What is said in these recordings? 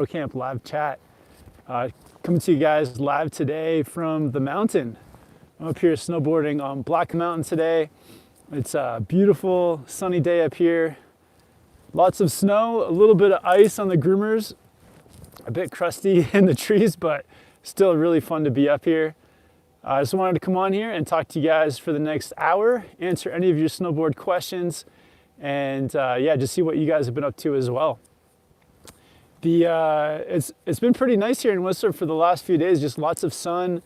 SnowboardProCamp live chat. Coming to you guys live today from the mountain. I'm up here snowboarding on Black Mountain today. It's a beautiful sunny day up here. Lots of snow, a little bit of ice on the groomers, a bit crusty in the trees, but still really fun to be up here. I just wanted to come on here and talk to you guys for the next hour, answer any of your snowboard questions, and yeah, just see what you guys have been up to as well. It's been pretty nice here in Whistler for the last few days, just lots of sun,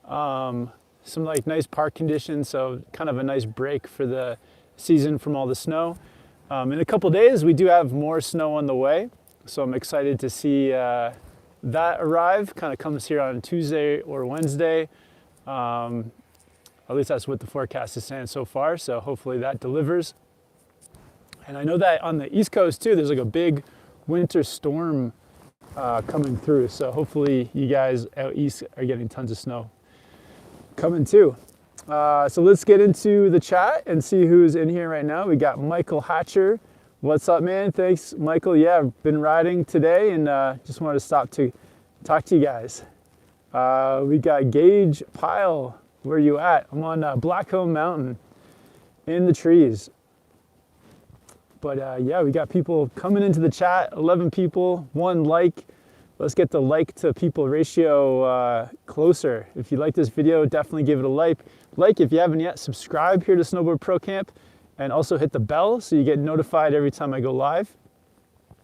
some like nice park conditions, so kind of a nice break for the season from all the snow. In a couple days we do have more snow on the way, so I'm excited to see that arrive. Kind of comes here on Tuesday or Wednesday. At least that's what the forecast is saying so far, so hopefully that delivers. And I know that on the East Coast too, there's like a big winter storm coming through, so hopefully you guys out east are getting tons of snow coming too. So let's get into the chat and see who's in here right now. We got Michael Hatcher. What's up, man? Thanks, Michael. Yeah, I've been riding today and just wanted to stop to talk to you guys. We got Gage Pyle. Where are you at? I'm on Blackcomb Mountain in the trees. But yeah, we got people coming into the chat, 11 people, 1 like. Let's get the like to people ratio closer. If you like this video, definitely give it a like. If you haven't yet, subscribe here to Snowboard Pro Camp and also hit the bell so you get notified every time I go live.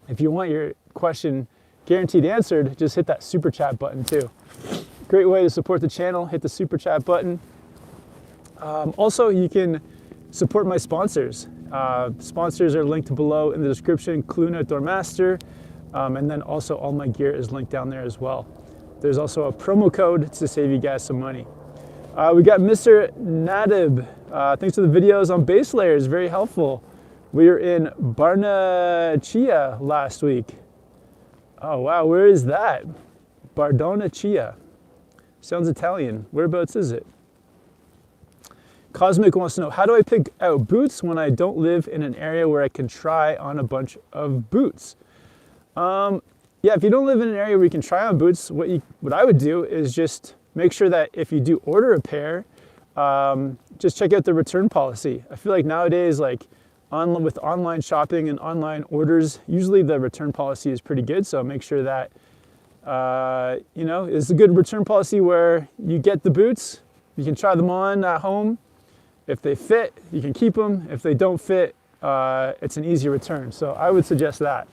If you want your question guaranteed answered, just hit that super chat button too. Great way to support the channel, hit the super chat button. Also, you can support my sponsors. Sponsors are linked below in the description, Clune Outdoor Master, and then also all my gear is linked down there as well. There's also a promo code to save you guys some money. We got Mr. Nadib. Thanks for the videos on base layers, very helpful. We were in Barnechea last week. Oh wow, where is that? Bardonecchia. Sounds Italian. Whereabouts is it? Cosmic wants to know, how do I pick out boots when I don't live in an area where I can try on a bunch of boots? Yeah, if you don't live in an area where you can try on boots, what I would do is just make sure that if you do order a pair, just check out the return policy. I feel like nowadays, like with online shopping and online orders, usually the return policy is pretty good. So make sure that you know, it's a good return policy where you get the boots, you can try them on at home. If they fit, you can keep them. If they don't fit, it's an easy return. So I would suggest that.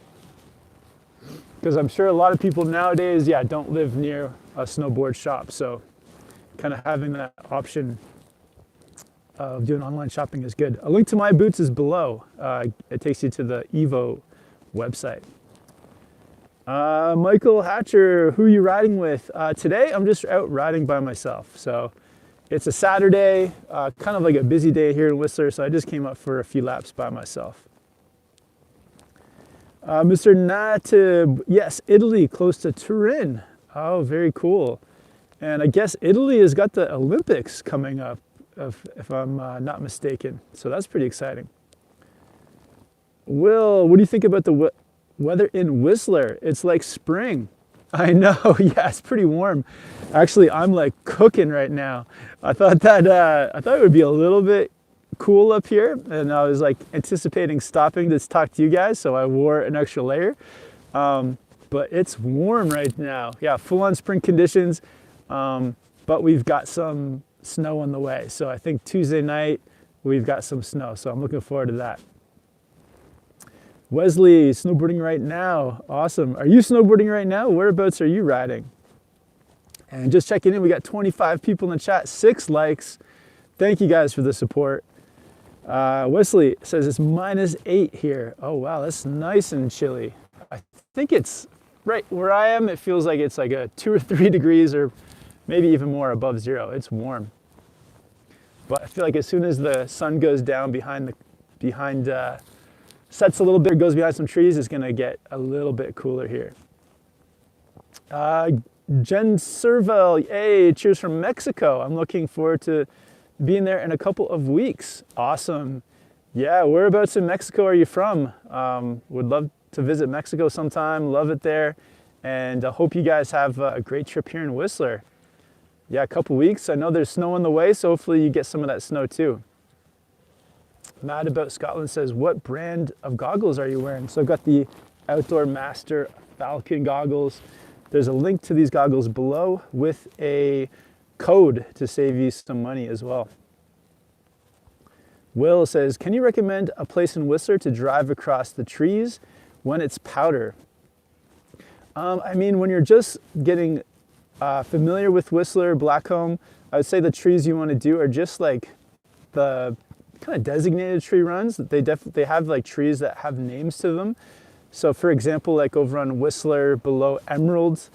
Because I'm sure a lot of people nowadays, yeah, don't live near a snowboard shop. So kind of having that option of doing online shopping is good. A link to my boots is below. It takes you to the Evo website. Michael Hatcher, who are you riding with? Today, I'm just out riding by myself. So it's a Saturday, kind of like a busy day here in Whistler, so I just came up for a few laps by myself. Mr. Natib, yes, Italy, close to Turin. Oh, very cool. And I guess Italy has got the Olympics coming up, if I'm not mistaken. So that's pretty exciting. Will, what do you think about the weather in Whistler? It's like spring. I know, yeah, it's pretty warm. Actually, I'm like cooking right now. I thought it would be a little bit cool up here, and I was like anticipating stopping to talk to you guys, so I wore an extra layer. But it's warm right now. Yeah, full-on spring conditions, but we've got some snow on the way. So I think Tuesday night we've got some snow, so I'm looking forward to that. Wesley, snowboarding right now. Awesome. Are you snowboarding right now? Whereabouts are you riding? And just checking in, we got 25 people in the chat, 6 likes. Thank you guys for the support. Wesley says it's -8 here. Oh wow, that's nice and chilly. I think it's right where I am. It feels like it's like a 2 or 3 degrees or maybe even more above 0. It's warm. But I feel like as soon as the sun goes down sets a little bit, goes behind some trees, it's gonna get a little bit cooler here. Jen Serval, hey, cheers from Mexico. I'm looking forward to being there in a couple of weeks. Awesome. Yeah, whereabouts in Mexico are you from? Would love to visit Mexico sometime, love it there. And I hope you guys have a great trip here in Whistler. Yeah, a couple weeks. I know there's snow on the way, so hopefully you get some of that snow too. Mad About Scotland says, what brand of goggles are you wearing? So I've got the Outdoor Master Falcon goggles. There's a link to these goggles below with a code to save you some money as well. Will says, can you recommend a place in Whistler to drive across the trees when it's powder? I mean, when you're just getting familiar with Whistler, Blackcomb, I would say the trees you want to do are just like the kind of designated tree runs. They have like trees that have names to them. So for example, like over on Whistler below Emerald's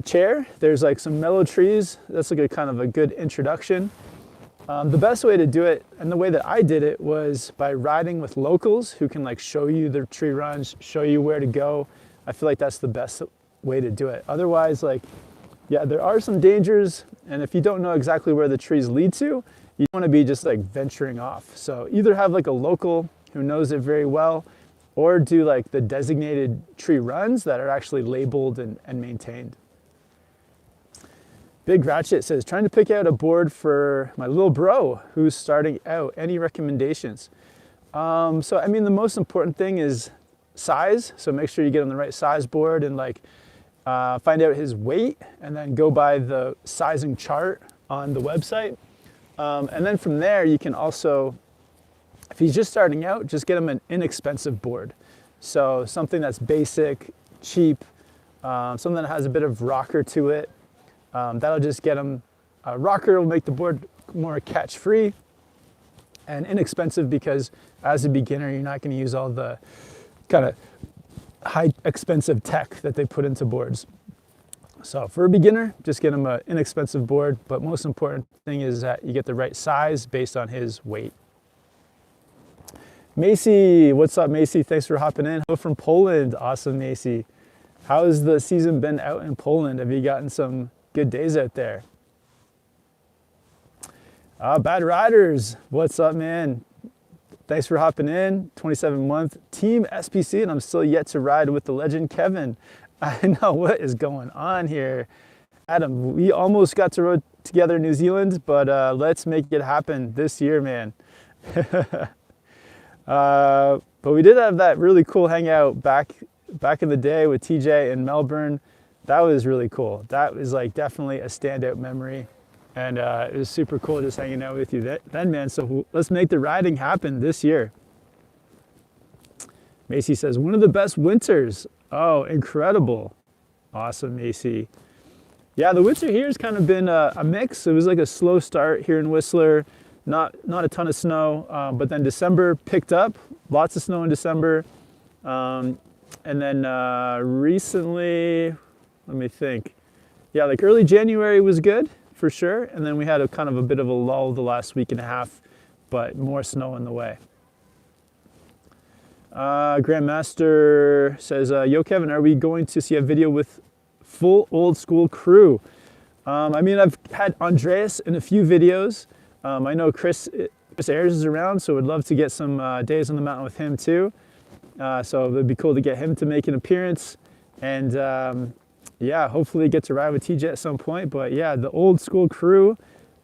chair, there's like some mellow trees. That's like a kind of a good introduction. The best way to do it, and the way that I did it, was by riding with locals who can like show you the tree runs, show you where to go. I feel like that's the best way to do it. Otherwise, like, yeah, there are some dangers, and if you don't know exactly where the trees lead to, you want to be just like venturing off. So either have like a local who knows it very well, or do like the designated tree runs that are actually labeled and maintained. Big Ratchet says, trying to pick out a board for my little bro who's starting out. Any recommendations? So I mean, the most important thing is size. So make sure you get on the right size board and like find out his weight, and then go by the sizing chart on the website. And then from there, you can also, if he's just starting out, just get him an inexpensive board. So something that's basic, cheap, something that has a bit of rocker to it. That'll just get him, rocker will make the board more catch free, and inexpensive because as a beginner, you're not going to use all the kind of high expensive tech that they put into boards. So for a beginner, just get him an inexpensive board, but most important thing is that you get the right size based on his weight. Macy, what's up, Macy? Thanks for hopping in. Hello from Poland. Awesome, Macy. How's the season been out in Poland? Have you gotten some good days out there? Bad Riders, what's up, man? Thanks for hopping in. 27-month Team SPC, and I'm still yet to ride with the legend Kevin. I know, what is going on here? Adam, we almost got to ride together in New Zealand, but let's make it happen this year, man. But we did have that really cool hangout back in the day with TJ in Melbourne. That was really cool. That was like definitely a standout memory. And it was super cool just hanging out with you then, man. So let's make the riding happen this year. Macy says, one of the best winters. Oh, incredible. Awesome, Macy. Yeah, the winter here has kind of been a mix. It was like a slow start here in Whistler. Not a ton of snow, but then December picked up. Lots of snow in December. And then recently, let me think. Yeah, like early January was good for sure. And then we had a kind of a bit of a lull the last week and a half, but more snow in the way. Grandmaster says, yo, Kevin, are we going to see a video with full old school crew? I mean, I've had Andreas in a few videos. I know Chris Ayers is around, so would love to get some days on the mountain with him too. So it'd be cool to get him to make an appearance. And yeah, hopefully get to ride with TJ at some point. But yeah, the old school crew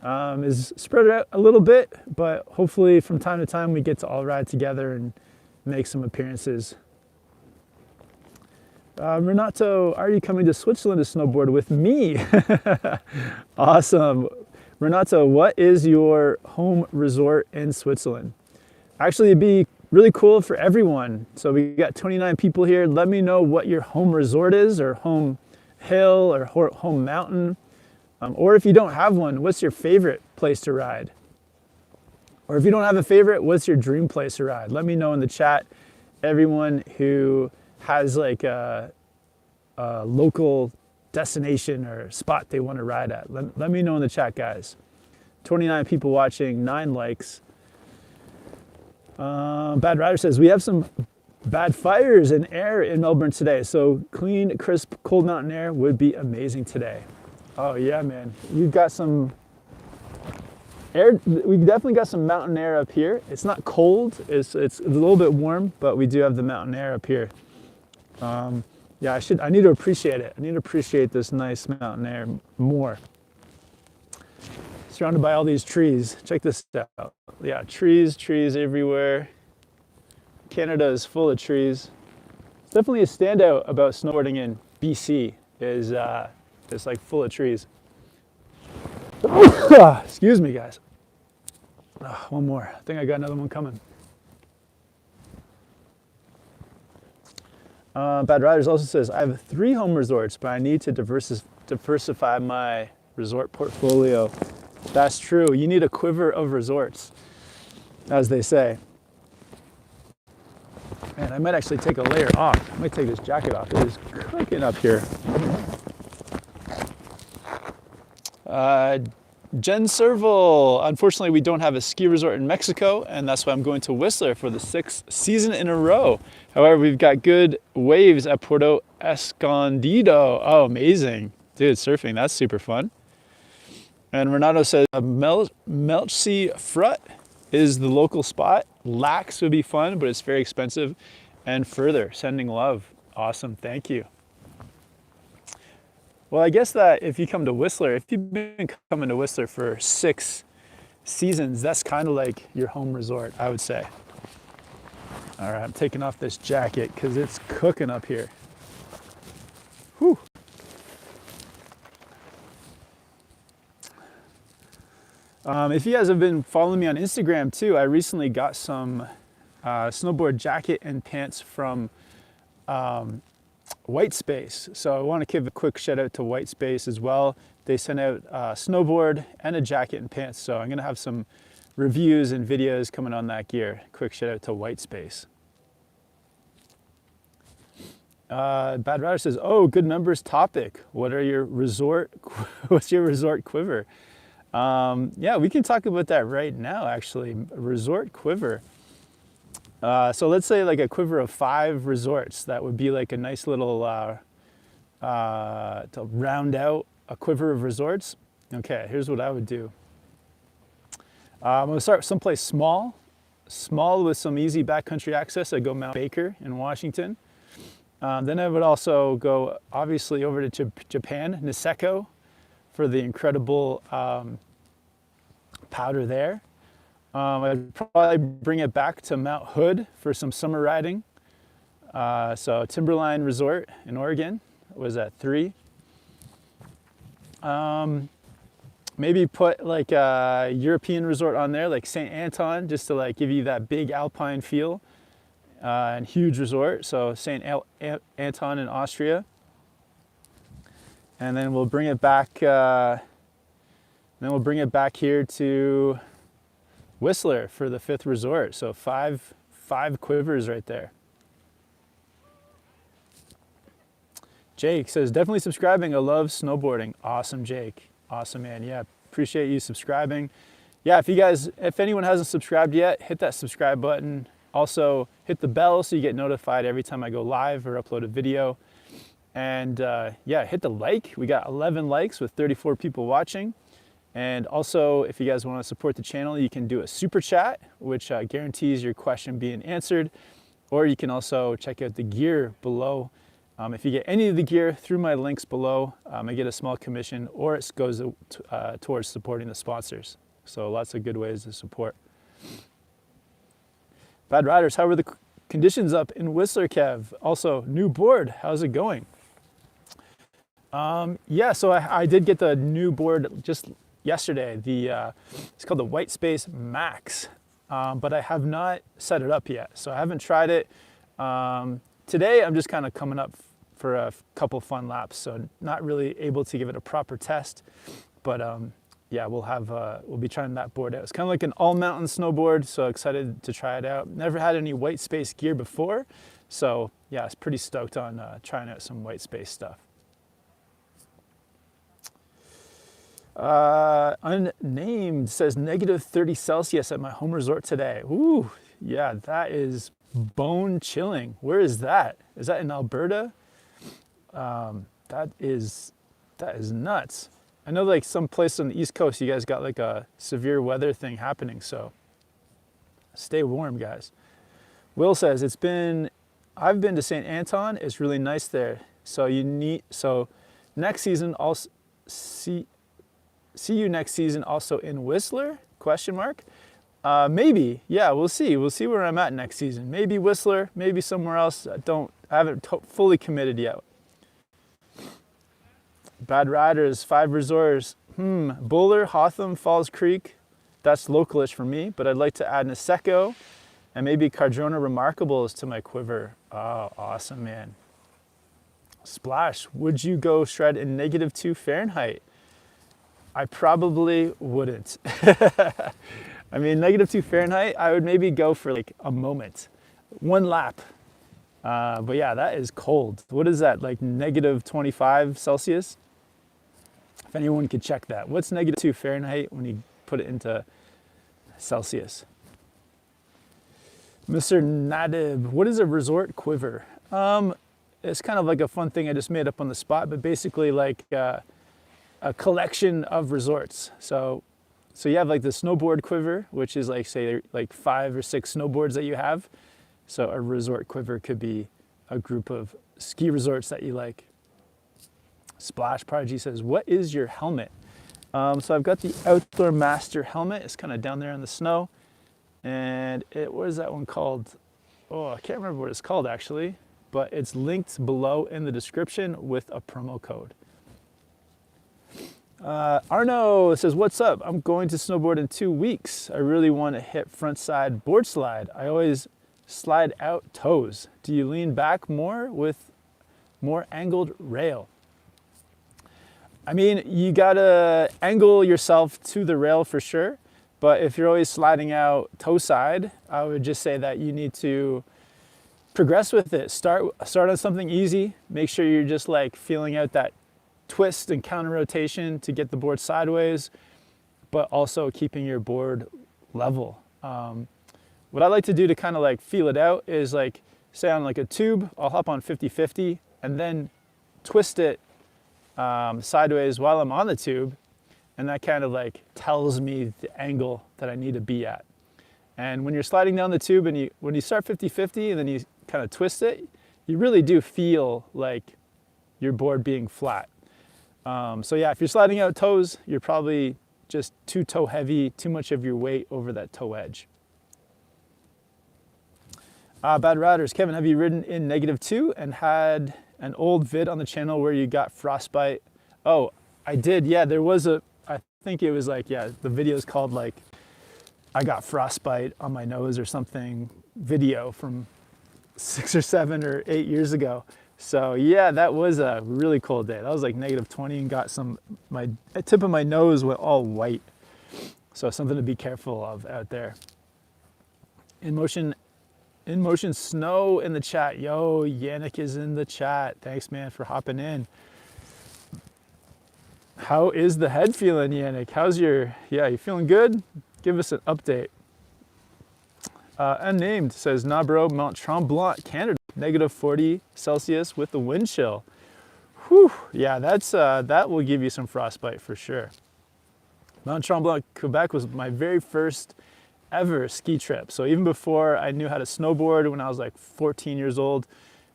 is spread out a little bit, but hopefully from time to time we get to all ride together and make some appearances. Renato, are you coming to Switzerland to snowboard with me? Awesome. Renato, what is your home resort in Switzerland? Actually, it'd be really cool for everyone. So we got 29 people here. Let me know what your home resort is, or home hill, or home mountain. Or if you don't have one, what's your favorite place to ride? Or if you don't have a favorite, what's your dream place to ride? Let me know in the chat. Everyone who has like a local destination or spot they want to ride at. Let me know in the chat, guys. 29 people watching, 9 likes. Bad Rider says, we have some bad fires and air in Melbourne today, so clean, crisp, cold mountain air would be amazing today. Oh yeah, man. You've got some air. We've definitely got some mountain air up here. It's not cold. It's a little bit warm, but we do have the mountain air up here. Yeah, I need to appreciate it. I need to appreciate this nice mountain air more. Surrounded by all these trees. Check this out. Yeah, trees everywhere. Canada is full of trees. It's definitely a standout about snowboarding in BC is it's like full of trees. Excuse me, guys. One more. I think I got another one coming. Bad Riders also says, I have 3 home resorts, but I need to diversify my resort portfolio. That's true. You need a quiver of resorts, as they say. Man, I might actually take a layer off. I might take this jacket off. It is cooking up here. Jen Serval, unfortunately we don't have a ski resort in Mexico, and that's why I'm going to Whistler for the 6th season in a row. However, we've got good waves at Puerto Escondido. Oh, amazing. Dude, surfing, that's super fun. And Renato says, Melchsea Frut is the local spot. Lax would be fun, but it's very expensive. And further, sending love. Awesome, thank you. Well, I guess that if you come to Whistler, if you've been coming to Whistler for 6 seasons, that's kind of like your home resort, I would say. All right, I'm taking off this jacket because it's cooking up here. Whew. If you guys have been following me on Instagram too, I recently got some snowboard jacket and pants from White Space. So I want to give a quick shout out to White Space as well. They sent out a snowboard and a jacket and pants. So I'm going to have some reviews and videos coming on that gear. Quick shout out to White Space. Bad Rider says, oh, good members topic. What's your resort quiver? Yeah, we can talk about that right now, actually. Resort quiver. So let's say like a quiver of 5 resorts. That would be like a nice little, to round out a quiver of resorts. Okay, here's what I would do. I'm gonna start someplace small with some easy backcountry access. I'd go Mount Baker in Washington. Then I would also go obviously over to Japan, Niseko, for the incredible powder there. I'd probably bring it back to Mount Hood for some summer riding. So Timberline Resort in Oregon was at 3. Maybe put like a European resort on there, like St. Anton, just to like give you that big alpine feel. And huge resort, so St. Anton in Austria. And then we'll bring it back. Then we'll bring it back here to Whistler for the 5th resort. So five quivers right there. Jake says, definitely subscribing. I love snowboarding. Awesome, Jake. Awesome, man. Yeah, appreciate you subscribing. Yeah, if anyone hasn't subscribed yet, hit that subscribe button. Also, hit the bell so you get notified every time I go live or upload a video. And yeah, hit the like. We got 11 likes with 34 people watching. And also, if you guys want to support the channel, you can do a super chat, which guarantees your question being answered. Or you can also check out the gear below. If you get any of the gear through my links below, I get a small commission, or it goes towards supporting the sponsors. So lots of good ways to support. Bad Riders, how were the conditions up in Whistler, Kev? Also, new board, how's it going? Yeah, so I did get the new board just yesterday. It's called the White Space Max, but I have not set it up yet. So I haven't tried it. Today, I'm just kind of coming up for a couple fun laps, so not really able to give it a proper test. But yeah, we'll be trying that board out. It's kind of like an all-mountain snowboard, so excited to try it out. Never had any White Space gear before, so yeah, it's pretty stoked on trying out some White Space stuff. Unnamed says -30 Celsius at my home resort today. Ooh, yeah, that is bone chilling. Where is that? Is that in Alberta? That is nuts. I know like some place on the East Coast, you guys got like a severe weather thing happening, so stay warm, guys. Will says, I've been to St. Anton. It's really nice there. So next season, also see you next season also in Whistler? Question mark. Maybe, yeah, we'll see. We'll see where I'm at next season. Maybe Whistler, maybe somewhere else. I haven't fully committed yet. Bad Riders, 5 resorts. Buller, Hotham, Falls Creek. That's localish for me, but I'd like to add Niseko and maybe Cardrona Remarkables to my quiver. Oh, awesome, man. Splash, would you go shred in -2 Fahrenheit? I probably wouldn't. I mean, -2 Fahrenheit, I would maybe go for like a moment, 1 lap. But yeah, that is cold. What is that, like -25 Celsius? If anyone could check that. What's -2 Fahrenheit when you put it into Celsius? Mr. Nadib, what is a resort quiver? It's kind of like a fun thing I just made up on the spot, but basically like a collection of resorts. So you have like the snowboard quiver, which is like, say, like 5 or 6 snowboards that you have. So a resort quiver could be a group of ski resorts that you like. Splash Prodigy says, what is your helmet? So I've got the Outdoor Master helmet. It's kind of down there in the snow. And what is that one called? Oh, I can't remember what it's called actually, but it's linked below in the description with a promo code. Arno says, what's up? I'm going to snowboard in 2 weeks. I really want to hit frontside board slide. I always slide out toes. Do you lean back more with more angled rail? I mean, you gotta angle yourself to the rail for sure, but if you're always sliding out toe side, I would just say that you need to progress with it. Start on something easy. Make sure you're just like feeling out that twist and counter rotation to get the board sideways, but also keeping your board level. What I like to do to kind of like feel it out is like, say on like a tube, I'll hop on 50-50 and then twist it sideways while I'm on the tube, and that kind of like tells me the angle that I need to be at. And when you're sliding down the tube and when you start 50-50 and then you kind of twist it, you really do feel like your board being flat. So yeah, if you're sliding out toes, you're probably just too toe heavy, too much of your weight over that toe edge. Bad Riders, Kevin, have you ridden in -2 and had an old vid on the channel where you got frostbite? Oh, I did. Yeah, there was I think it was like, yeah, the video is called like, I got frostbite on my nose or something video from 6 or 7 or 8 years ago. So yeah, that was a really cold day. That was like -20 and got my tip of my nose went all white. So something to be careful of out there. In motion snow in the chat. Yo, Yannick is in the chat. Thanks, man, for hopping in. How is the head feeling, Yannick? You feeling good? Give us an update. Unnamed says, nah bro, Mount Tremblant, Canada, -40 Celsius with the wind chill. Whew, yeah, that will give you some frostbite for sure. Mount Tremblant, Quebec was my very first ever ski trip. So even before I knew how to snowboard, when I was like 14 years old,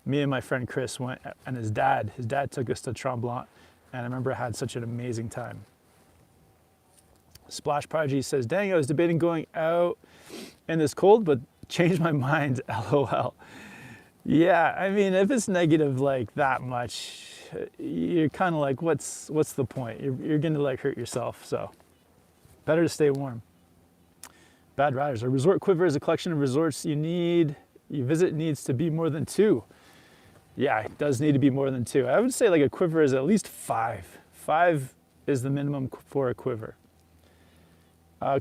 me and my friend Chris went, and his dad took us to Tremblant, and I remember I had such an amazing time. Splash Prodigy says, dang, I was debating going out in this cold, but changed my mind, LOL. Yeah, I mean, if it's negative like that much, you're kind of like, what's the point? You're gonna like hurt yourself, so better to stay warm. Bad Riders, a resort quiver is a collection of resorts you visit needs to be more than 2. Yeah, it does need to be more than 2. I would say like a quiver is at least 5. 5 is the minimum for a quiver.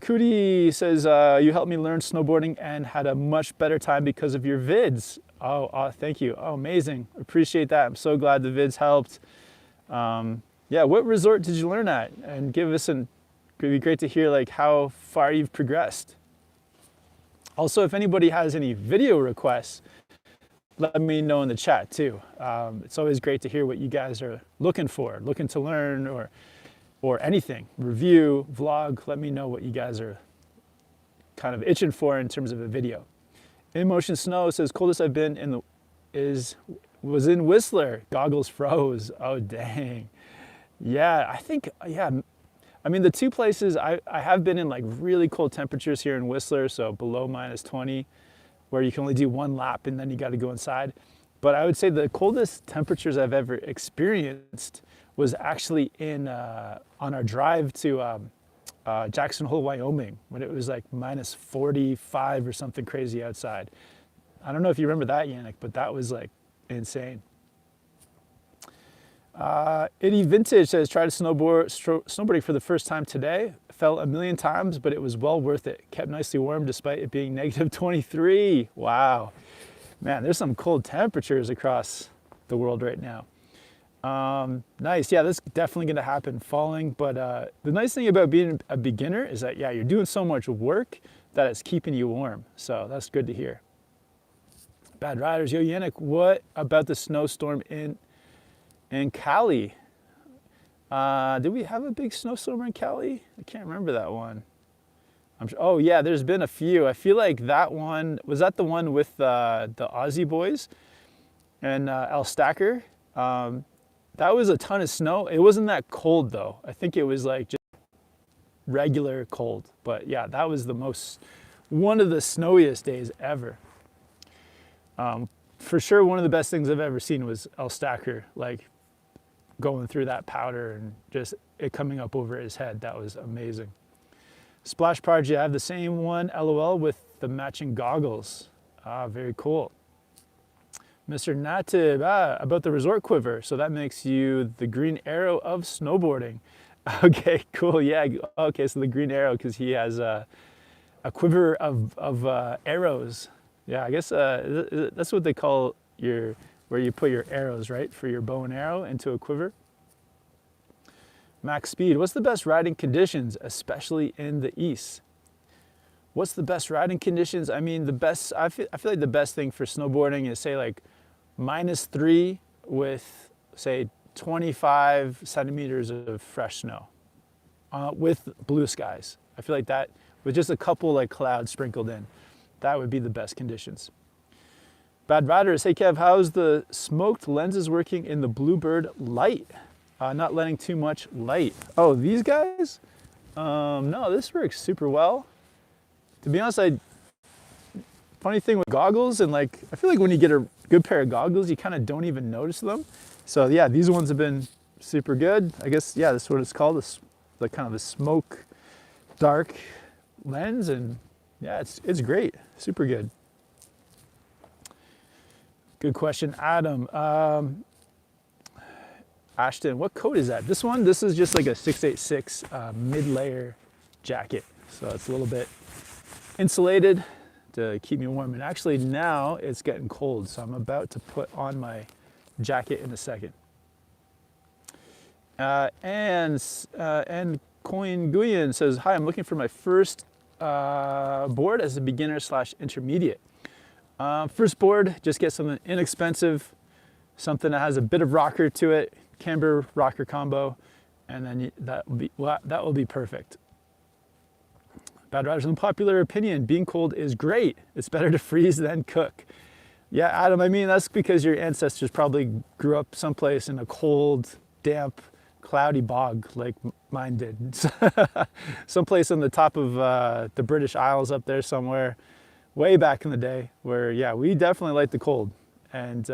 Cootie says, you helped me learn snowboarding and had a much better time because of your vids. Oh, thank you. Oh, amazing. Appreciate that. I'm so glad the vids helped. Yeah, what resort did you learn at? And it'd be great to hear like how far you've progressed. Also, if anybody has any video requests, let me know in the chat too. It's always great to hear what you guys are looking to learn, or anything. Review, vlog, let me know what you guys are kind of itching for in terms of a video. In Motion Snow says, coldest I've been is was in Whistler. Goggles froze. Oh, dang. Yeah, I think, yeah. I mean, the two places I have been in like really cold temperatures here in Whistler, so below -20, where you can only do one lap and then you got to go inside. But I would say the coldest temperatures I've ever experienced was actually in on our drive to Jackson Hole, Wyoming, when it was like -45 or something crazy outside. I don't know if you remember that, Yannick, but that was like insane. Itty Vintage says, tried to snowboarding for the first time today. Fell a million times, but it was well worth it. Kept nicely warm despite it being -23. Wow. Man, there's some cold temperatures across the world right now. Nice. Yeah, that's definitely going to happen, falling. But the nice thing about being a beginner is that, yeah, you're doing so much work that it's keeping you warm. So that's good to hear. Bad Riders. Yo, Yannick, what about the snowstorm in Cali? Did we have a big snowstorm in Cali? I can't remember that one. I'm sure, oh yeah, there's been a few. I feel like that one, was that the one with the Aussie boys and El Stacker? That was a ton of snow. It wasn't that cold though. I think it was like just regular cold. But yeah, that was one of the snowiest days ever. For sure, one of the best things I've ever seen was El Stacker, like going through that powder and just it coming up over his head. That was amazing. Splash Prodigy, I have the same one, LOL, with the matching goggles. Very cool. Mr. Natib, about the resort quiver. So that makes you the green arrow of snowboarding. Okay, cool. Yeah. Okay, so the green arrow because he has a quiver of arrows. Yeah, I guess that's what they call where you put your arrows, right? For your bow and arrow into a quiver. Max speed. What's the best riding conditions, especially in the east? What's the best riding conditions? I mean, I feel like the best thing for snowboarding is say like -3 with say 25 centimeters of fresh snow with blue skies. I feel like that with just a couple like clouds sprinkled in, that would be the best conditions. Bad Riders, hey Kev, how's the smoked lenses working in the Bluebird light? Not letting too much light. Oh, these guys? No, this works super well. To be honest, funny thing with goggles, and like, I feel like when you get a good pair of goggles, you kind of don't even notice them. So yeah, these ones have been super good. I guess, yeah, that's what it's called, the kind of a smoke dark lens, and yeah, it's great, super good. Good question, Adam. Ashton, what coat is that? This one, this is just like a 686 mid-layer jacket. So it's a little bit insulated to keep me warm. And actually now it's getting cold, so I'm about to put on my jacket in a second. And Coin Guyan says, hi, I'm looking for my first board as a beginner / intermediate. First board, just get something inexpensive, something that has a bit of rocker to it, camber rocker combo, and then that will be perfect. Bad Riders, unpopular opinion, being cold is great. It's better to freeze than cook. Yeah, Adam, I mean, that's because your ancestors probably grew up someplace in a cold, damp, cloudy bog like mine did. Someplace on the top of the British Isles up there somewhere, way back in the day, where, yeah, we definitely like the cold. And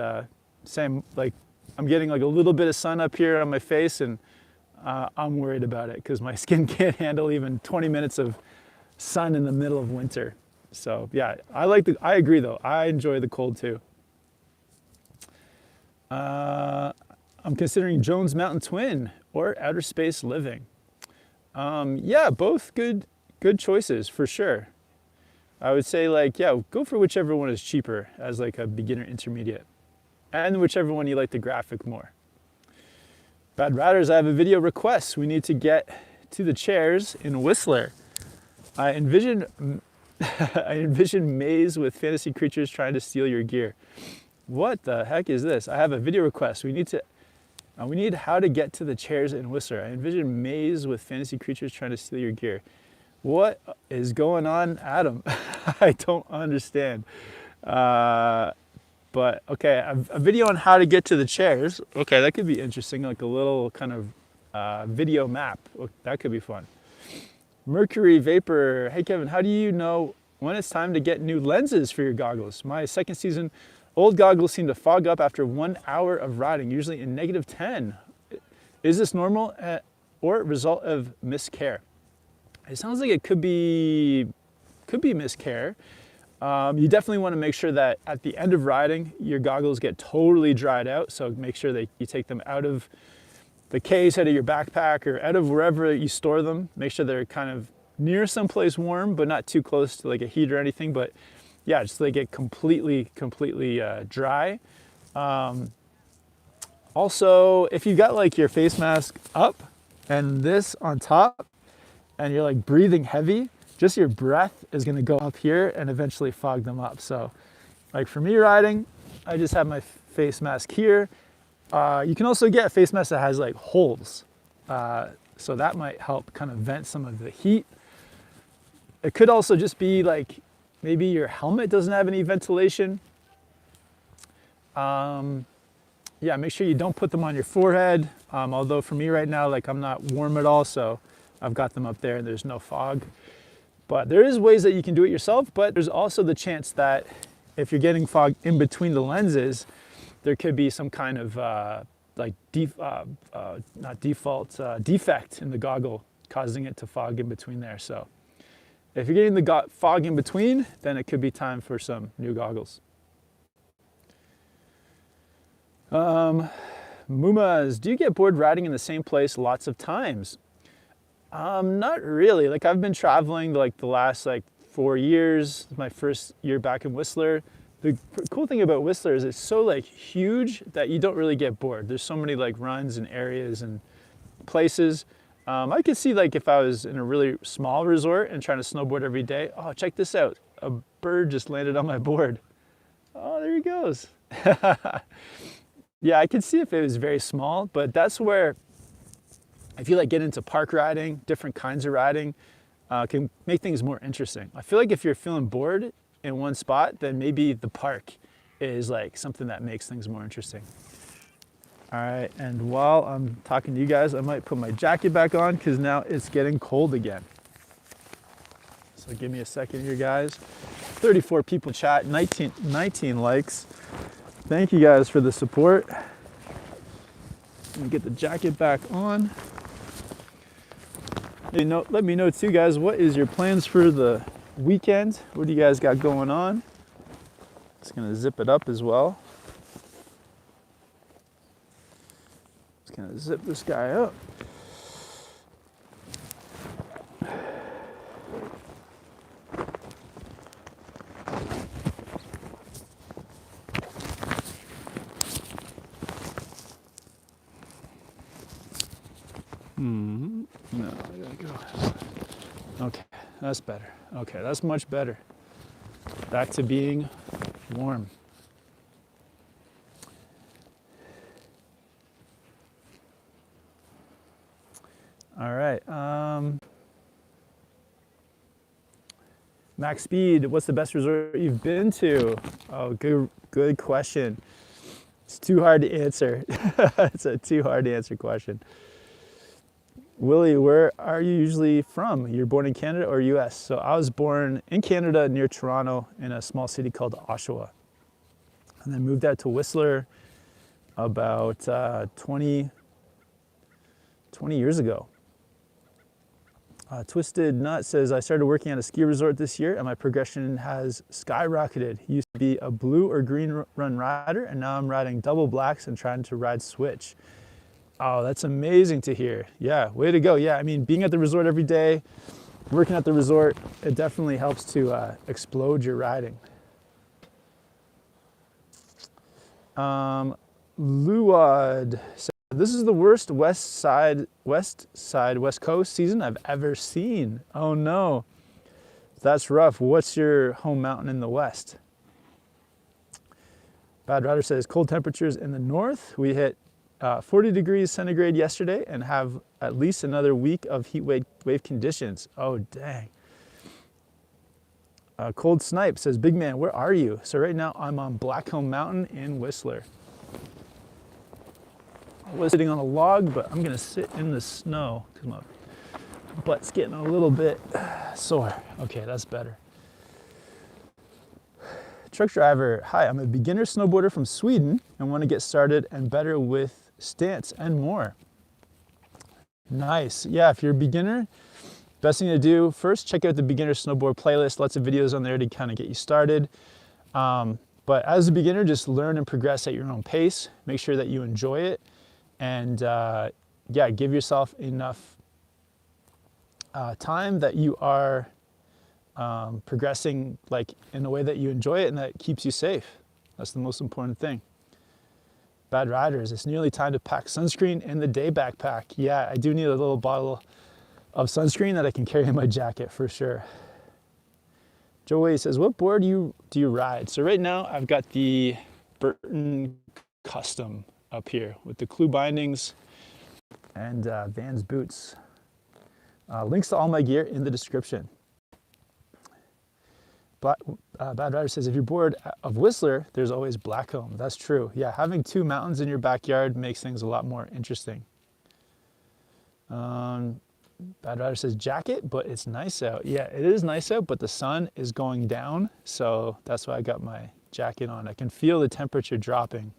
same, like, I'm getting like a little bit of sun up here on my face, and I'm worried about it because my skin can't handle even 20 minutes of sun in the middle of winter. So yeah, I agree though. I enjoy the cold too. I'm considering Jones Mountain Twin or Outer Space Living. Yeah, both good choices for sure. I would say like, yeah, go for whichever one is cheaper as like a beginner intermediate, and whichever one you like the graphic more. Bad Riders, I have a video request. We need to get to the chairs in Whistler. I envision maze with fantasy creatures trying to steal your gear. What the heck is this? I have a video request. We need how to get to the chairs in Whistler. I envision maze with fantasy creatures trying to steal your gear. What is going on, Adam? I don't understand. But okay, a video on how to get to the chairs. Okay, that could be interesting, like a little kind of video map. That could be fun. Mercury Vapor. Hey Kevin, how do you know when it's time to get new lenses for your goggles? My second season, old goggles seem to fog up after 1 hour of riding, usually in -10. Is this normal or a result of miscare? It sounds like it could be miscare. You definitely want to make sure that at the end of riding, your goggles get totally dried out. So make sure that you take them out of the case, out of your backpack, or out of wherever you store them. Make sure they're kind of near someplace warm, but not too close to like a heat or anything. But yeah, just so they get completely dry. Also, if you got like your face mask up and this on top, and you're like breathing heavy, just your breath is gonna go up here and eventually fog them up. So like for me riding, I just have my face mask here. You can also get a face mask that has like holes. So that might help kind of vent some of the heat. It could also just be like, maybe your helmet doesn't have any ventilation. Yeah, make sure you don't put them on your forehead. Although for me right now, like I'm not warm at all, so I've got them up there and there's no fog. But there is ways that you can do it yourself, but there's also the chance that if you're getting fog in between the lenses, there could be some kind of defect in the goggle causing it to fog in between there. So if you're getting the fog in between, then it could be time for some new goggles. Mumas, do you get bored riding in the same place lots of times? Not really. Like I've been traveling like the last like 4 years. My first year back in Whistler. The cool thing about Whistler is it's so like huge that you don't really get bored. There's so many like runs and areas and places. I could see like if I was in a really small resort and trying to snowboard every day. Oh, check this out. A bird just landed on my board. Oh, there he goes. Yeah, I could see if it was very small, but that's where if you like get into park riding, different kinds of riding, can make things more interesting. I feel like if you're feeling bored in one spot, then maybe the park is like something that makes things more interesting. All right, and while I'm talking to you guys, I might put my jacket back on because now it's getting cold again. So give me a second here, guys. 34 people chat, 19 likes. Thank you guys for the support. Let me get the jacket back on. Let me know too, guys, what is your plans for the weekend? What do you guys got going on? Just gonna zip it up as well. Just gonna zip this guy up. No, I gotta go. Okay, that's better. Okay, that's much better. Back to being warm. All right. Max speed, what's the best resort you've been to? Oh, good question. It's too hard to answer. It's a too hard to answer question. Willie, where are you usually from? You're born in Canada or US? So I was born in Canada near Toronto in a small city called Oshawa. And then moved out to Whistler about 20 years ago. Twisted Nut says, I started working at a ski resort this year and my progression has skyrocketed. Used to be a blue or green run rider and now I'm riding double blacks and trying to ride switch. Oh, that's amazing to hear. Yeah, way to go. Yeah, I mean, being at the resort every day, working at the resort, it definitely helps to explode your riding. Luad said, this is the worst West Coast season I've ever seen. Oh no, that's rough. What's your home mountain in the West? Bad Rider says, cold temperatures in the north. We hit 40 degrees centigrade yesterday and have at least another week of heat wave conditions. Oh, dang. Cold Snipe says, big man, where are you? So right now I'm on Blackcomb Mountain in Whistler. I was sitting on a log, but I'm gonna sit in the snow because my butt's getting a little bit sore. Okay, that's better. Truck driver, hi, I'm a beginner snowboarder from Sweden and want to get started and better with stance and more. Nice. Yeah, if you're a beginner, best thing to do, first check out the beginner snowboard playlist. Lots of videos on there to kind of get you started. But as a beginner, just learn and progress at your own pace. Make sure that you enjoy it. And yeah, give yourself enough time that you are progressing like in a way that you enjoy it and that keeps you safe. That's the most important thing. Bad riders, it's nearly time to pack sunscreen in the day backpack. Yeah, I do need a little bottle of sunscreen that I can carry in my jacket for sure. Joey says, what board do you ride? So right now I've got the Burton Custom up here with the Clue bindings and Vans boots. Links to all my gear in the description. Bad Rider says, if you're bored of Whistler, there's always Blackcomb. That's true. Yeah, having two mountains in your backyard makes things a lot more interesting. Bad Rider says, jacket, but it's nice out. Yeah, it is nice out, but the sun is going down, so that's why I got my jacket on. I can feel the temperature dropping.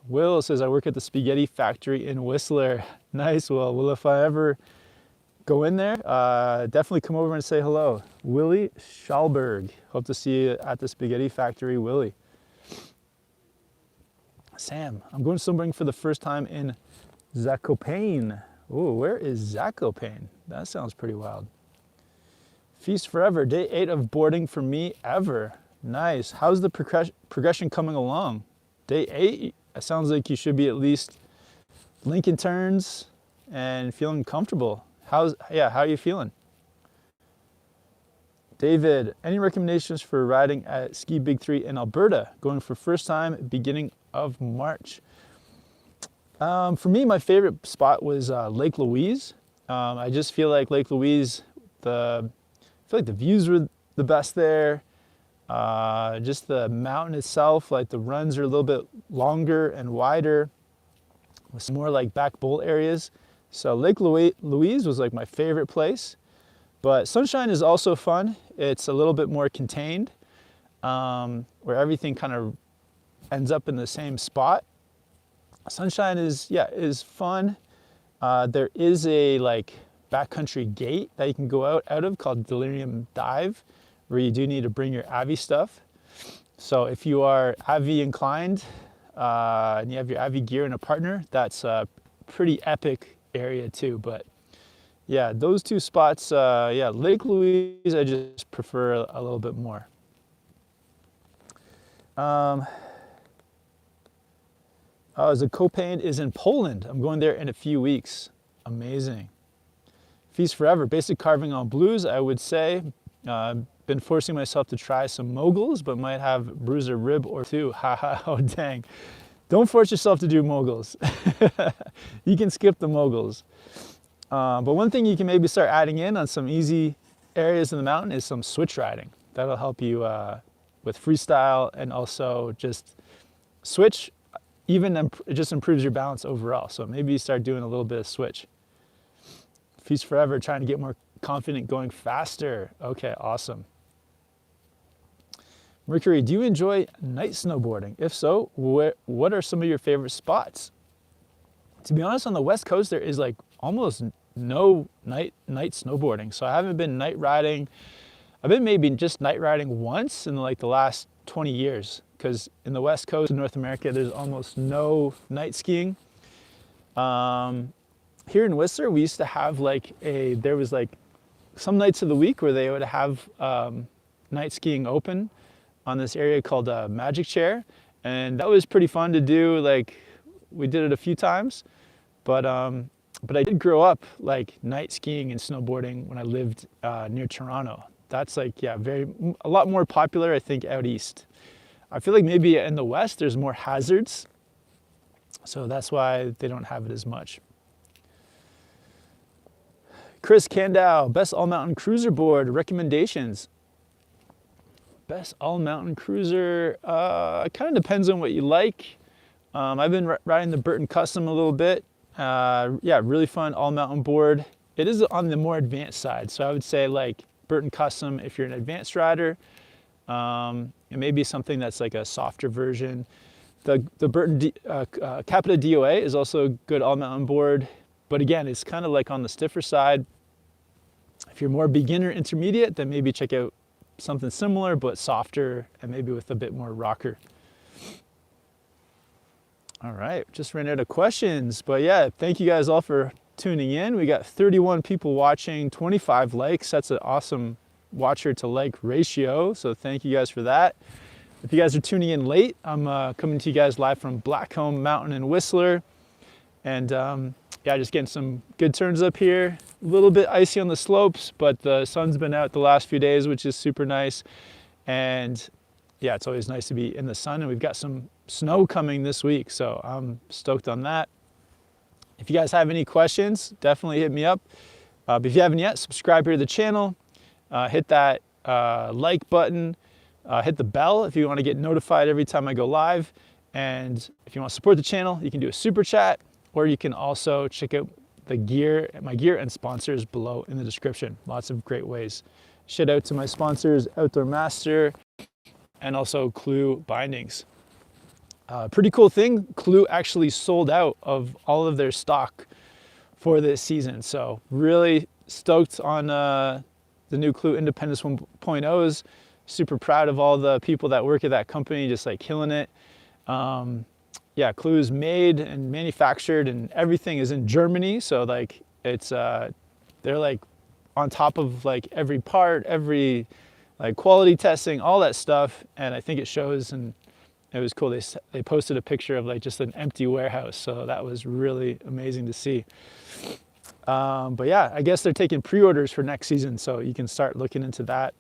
Will says, I work at the spaghetti factory in Whistler. Nice, Will. Well, if I ever go in there, definitely come over and say hello. Willie Schalberg. Hope to see you at the spaghetti factory, Willie. Sam, I'm going snowboarding for the first time in Zakopane. Oh, where is Zakopane? That sounds pretty wild. Feast forever. Day 8 of boarding for me ever. Nice. How's the progression coming along? Day 8? It sounds like you should be at least linking turns and feeling comfortable. How are you feeling? David, any recommendations for riding at Ski Big 3 in Alberta? Going for first time, beginning of March. For me, my favorite spot was Lake Louise. I just feel like Lake Louise, I feel like the views were the best there. Just the mountain itself, like the runs are a little bit longer and wider with some more like back bowl areas. So Lake Louise was like my favorite place, but Sunshine is also fun. It's a little bit more contained, where everything kind of ends up in the same spot. Sunshine is fun. There is a like backcountry gate that you can go out of called Delirium Dive, where you do need to bring your Avi stuff. So if you are Avi inclined and you have your Avi gear and a partner, that's a pretty epic area too. But yeah, those two spots, yeah, Lake Louise I just prefer a little bit more. Zakopane is in Poland. I'm going there in a few weeks. Amazing. Feast forever. Basic carving on blues, I would say. Been forcing myself to try some moguls, but might have bruise a rib or two. Haha, oh dang. Don't force yourself to do moguls. You can skip the moguls. But one thing you can maybe start adding in on some easy areas in the mountain is some switch riding. That'll help you with freestyle, and also just switch, it just improves your balance overall. So maybe you start doing a little bit of switch. Feast forever, trying to get more confident going faster. Okay, awesome. Mercury, do you enjoy night snowboarding? If so, what are some of your favorite spots? To be honest, on the West Coast, there is like almost no night snowboarding. So I haven't been night riding. I've been maybe just night riding once in like the last 20 years, because in the West Coast of North America, there's almost no night skiing. Here in Whistler, we used to have there was like some nights of the week where they would have night skiing open on this area called Magic Chair, and that was pretty fun to do. Like, we did it a few times, but I did grow up like night skiing and snowboarding when I lived near Toronto. That's like, yeah, a lot more popular, I think, out east. I feel like maybe in the West there's more hazards, so that's why they don't have it as much. Chris Candow, best all-mountain cruiser board recommendations. Best all-mountain cruiser, it kind of depends on what you like. I've been riding the Burton Custom a little bit. Yeah, really fun all-mountain board. It is on the more advanced side, so I would say like Burton Custom if you're an advanced rider. It may be something that's like a softer version. The Burton Capita DOA is also a good all-mountain board, but again, it's kind of like on the stiffer side. If you're more beginner intermediate, then maybe check out something similar but softer and maybe with a bit more rocker. All right, just ran out of questions, but yeah, thank you guys all for tuning in. We got 31 people watching, 25 likes. That's an awesome watcher to like ratio, so thank you guys for that. If you guys are tuning in late, I'm coming to you guys live from Blackcomb Mountain in Whistler, and yeah, just getting some good turns up here. A little bit icy on the slopes, but the sun's been out the last few days, which is super nice. And yeah, it's always nice to be in the sun, and we've got some snow coming this week, so I'm stoked on that. If you guys have any questions, definitely hit me up. But if you haven't yet, subscribe here to the channel, hit that like button, hit the bell if you want to get notified every time I go live. And if you want to support the channel, you can do a super chat, or you can also check out the gear, my gear and sponsors below in the description. Lots of great ways. Shout out to my sponsors, Outdoor Master, and also Clue Bindings. Pretty cool thing, Clue actually sold out of all of their stock for this season. So really stoked on the new Clue Independence 1.0s. Super proud of all the people that work at that company, just like killing it. Yeah, Clue is made and manufactured and everything is in Germany. So like it's, they're like on top of like every part, every like quality testing, all that stuff. And I think it shows, and it was cool. They posted a picture of like just an empty warehouse. So that was really amazing to see. But yeah, I guess they're taking pre-orders for next season. So you can start looking into that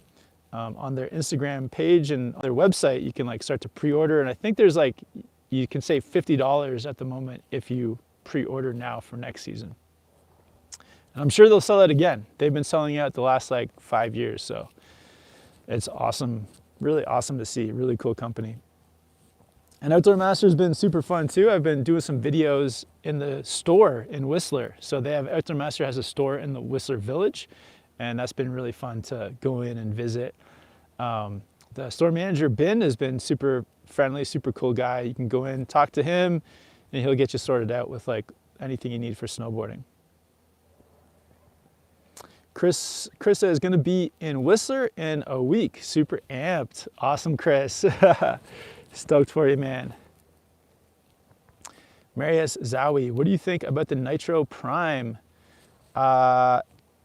on their Instagram page and their website. You can like start to pre-order. And I think there's like, you can save $50 at the moment if you pre-order now for next season. And I'm sure they'll sell it again. They've been selling out the last like 5 years. So it's awesome, really awesome to see. Really cool company. And Outdoor Master's been super fun too. I've been doing some videos in the store in Whistler. So they have, Outdoor Master has a store in the Whistler Village, and that's been really fun to go in and visit. The store manager, Ben, has been super friendly, super cool guy. You can go in, talk to him, and he'll get you sorted out with like anything you need for snowboarding. Chris is going to be in Whistler in a week. Super amped. Awesome, Chris. Stoked for you, man. Marius Zowie, what do you think about the Nitro Prime?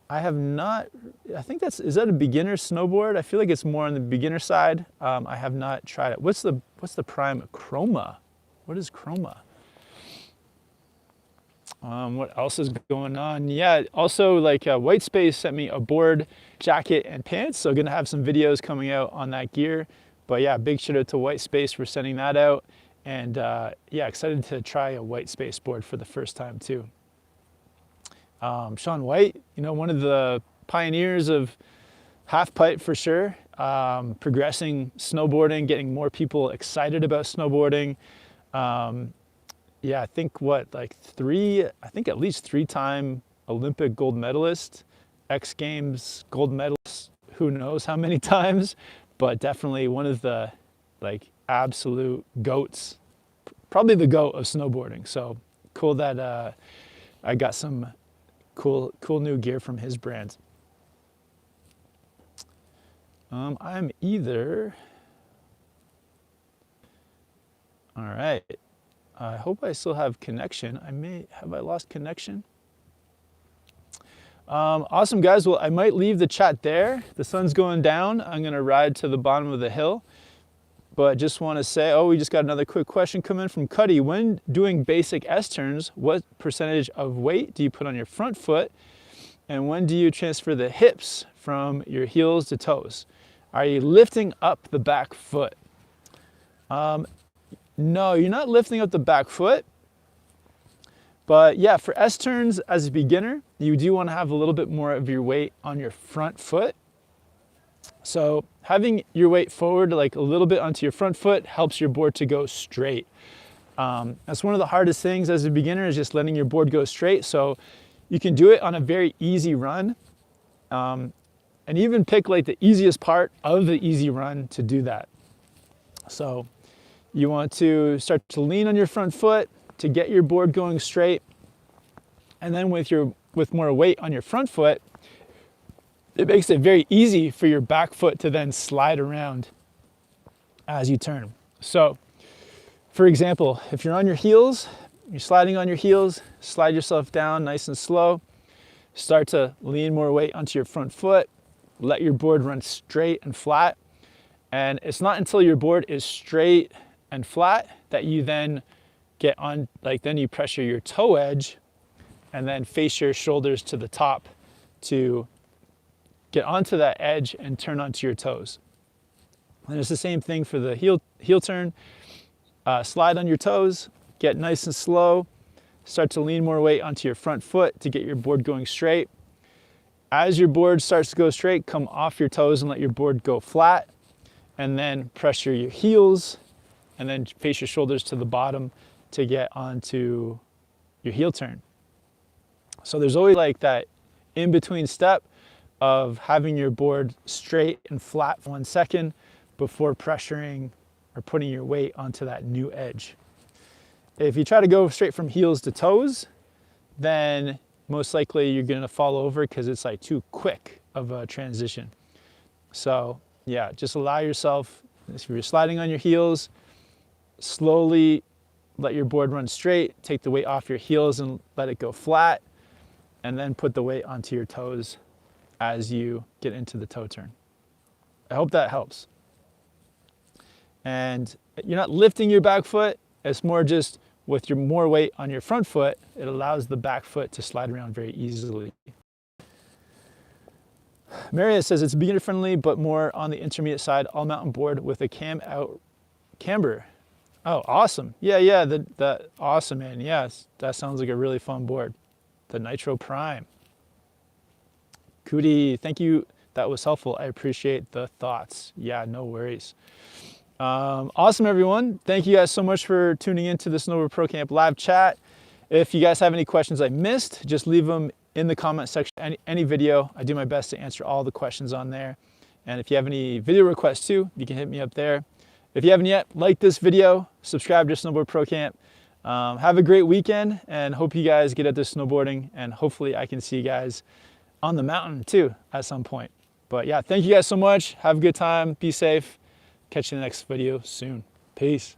I have not, I think that's, is that a beginner snowboard? I feel like it's more on the beginner side. I have not tried it. What's the Prime Chroma? What is Chroma? What else is going on? Yeah, also like White Space sent me a board, jacket, and pants. So gonna have some videos coming out on that gear. But yeah, big shout out to White Space for sending that out. And yeah, excited to try a White Space board for the first time too. Sean White, you know, one of the pioneers of half pipe for sure. Progressing snowboarding, getting more people excited about snowboarding. Yeah, I think at least 3-time Olympic gold medalist, X Games gold medalist, who knows how many times, but definitely one of the like absolute goats, probably the goat of snowboarding. So cool that I got some cool new gear from his brand. I'm either, all right. I hope I still have connection. Have I lost connection? Awesome, guys. Well, I might leave the chat there. The sun's going down. I'm gonna ride to the bottom of the hill. But just want to say, oh, we just got another quick question come in from Cuddy. When doing basic S-turns, what percentage of weight do you put on your front foot? And when do you transfer the hips from your heels to toes? Are you lifting up the back foot? No, you're not lifting up the back foot. But yeah, for S-turns as a beginner, you do want to have a little bit more of your weight on your front foot. So having your weight forward like a little bit onto your front foot helps your board to go straight. That's one of the hardest things as a beginner, is just letting your board go straight. So you can do it on a very easy run, and even pick like the easiest part of the easy run to do that. So you want to start to lean on your front foot to get your board going straight. And then with more weight on your front foot, it makes it very easy for your back foot to then slide around as you turn. So for example, if you're on your heels, you're sliding on your heels, slide yourself down nice and slow, start to lean more weight onto your front foot, let your board run straight and flat. And it's not until your board is straight and flat that you then get on, like then you pressure your toe edge and then face your shoulders to the top to get onto that edge and turn onto your toes. And it's the same thing for the heel turn. Slide on your toes, get nice and slow, start to lean more weight onto your front foot to get your board going straight. As your board starts to go straight, come off your toes and let your board go flat, and then pressure your heels and then face your shoulders to the bottom to get onto your heel turn. So there's always like that in-between step of having your board straight and flat for 1 second before pressuring or putting your weight onto that new edge. If you try to go straight from heels to toes, then most likely you're gonna fall over because it's like too quick of a transition. So yeah, just allow yourself, if you're sliding on your heels, slowly let your board run straight, take the weight off your heels and let it go flat, and then put the weight onto your toes as you get into the toe turn. I hope that helps. And you're not lifting your back foot, it's more just with your more weight on your front foot, it allows the back foot to slide around very easily. Maria says it's beginner friendly, but more on the intermediate side, all mountain board with a cam out camber. Oh, awesome. Yeah, that awesome, man. Yes, that sounds like a really fun board. The Nitro Prime. Cootie, thank you. That was helpful. I appreciate the thoughts. Yeah, no worries. Awesome, everyone. Thank you guys so much for tuning into the SnowboardProCamp live chat. If you guys have any questions I missed, just leave them in the comment section, any video. I do my best to answer all the questions on there. And if you have any video requests too, you can hit me up there. If you haven't yet, like this video, subscribe to SnowboardProCamp. Have a great weekend and hope you guys get at this snowboarding, and hopefully I can see you guys on the mountain too at some point. But yeah, thank you guys so much. Have a good time. Be safe. Catch you in the next video soon. Peace.